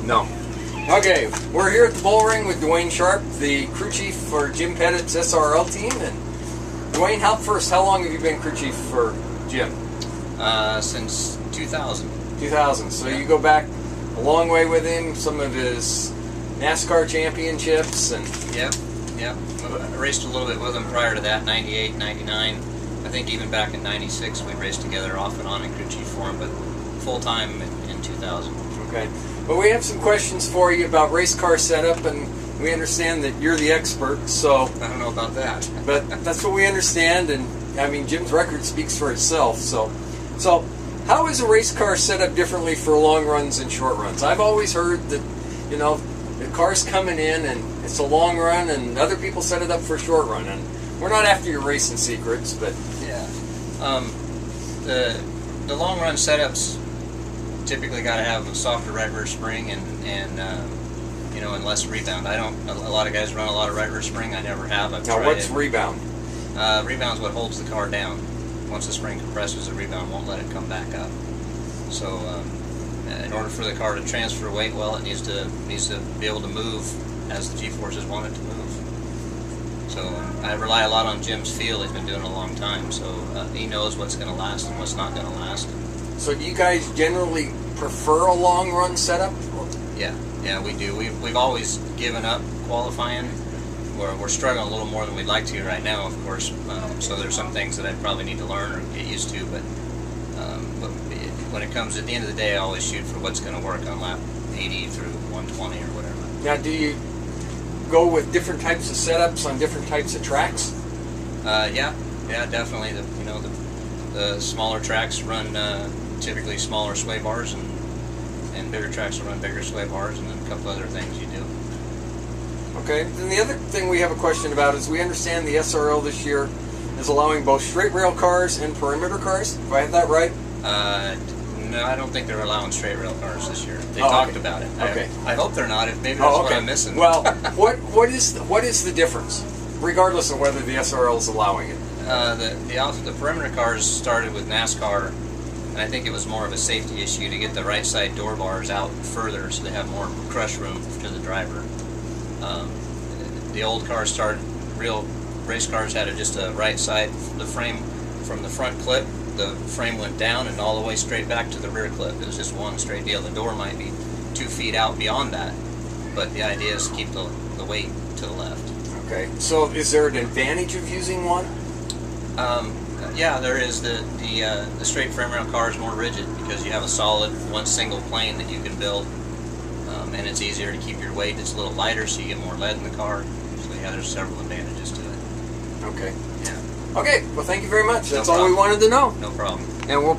No. Okay, we're here at the Bullring with Duane Sharp, the crew chief for Jim Pettit's SRL team. And Duane, how long have you been crew chief for Jim? Since 2000. 2000. So yeah. You go back a long way with him. Some of his NASCAR championships and. Yep. I raced a little bit with him prior to that, 98, 99. I think even back in 96 we raced together off and on in crew chief for him, but full time in 2000. Okay. Well, we have some questions for you about race car setup, and we understand that you're the expert, so... I don't know about that. But that's what we understand, and I mean, Jim's record speaks for itself, so how is a race car set up differently for long runs and short runs? I've always heard that, you know, the car's coming in and it's a long run and other people set it up for a short run, and we're not after your racing secrets, but... Yeah. The long run setups typically got to have a softer right rear spring and you know, and less rebound. A lot of guys run a lot of right rear spring. I never have. I've now, tried what's it. rebound? Rebound's what holds the car down. Once the spring compresses, the rebound won't let it come back up. So, in order for the car to transfer weight well, it needs to be able to move as the G-forces want it to move. So, I rely a lot on Jim's feel. He's been doing it a long time, so he knows what's going to last and what's not going to last. So, do you guys generally prefer a long run setup? Yeah, we do. We've always given up qualifying. We're struggling a little more than we'd like to right now, of course. So there's some things that I probably need to learn or get used to. But when it comes at the end of the day, I always shoot for what's going to work on lap 80 through 120 or whatever. Now, do you go with different types of setups on different types of tracks? Yeah, definitely. The smaller tracks run typically smaller sway bars, and bigger tracks will run bigger sway bars, and then a couple other things you do. Okay, then the other thing we have a question about is we understand the SRL this year is allowing both straight rail cars and perimeter cars. Do I have that right? No, I don't think they're allowing straight rail cars this year. They talked about it. Okay. I hope they're not. Maybe that's what I'm missing. Well, what is the difference, regardless of whether the SRL is allowing it? The perimeter cars started with NASCAR, and I think it was more of a safety issue to get the right side door bars out further so they have more crush room to the driver. The old cars started, real race cars had just a right side, the frame from the front clip, the frame went down and all the way straight back to the rear clip. It was just one straight deal. The door might be 2 feet out beyond that, but the idea is to keep the weight to the left. Okay, so is there an advantage of using one? Yeah, there is. The straight frame rail car is more rigid because you have a solid one single plane that you can build, and it's easier to keep your weight. It's a little lighter, so you get more lead in the car. So yeah, there's several advantages to it. Okay. Yeah. Okay. Well, thank you very much. That's No all we wanted to know. No problem. And we'll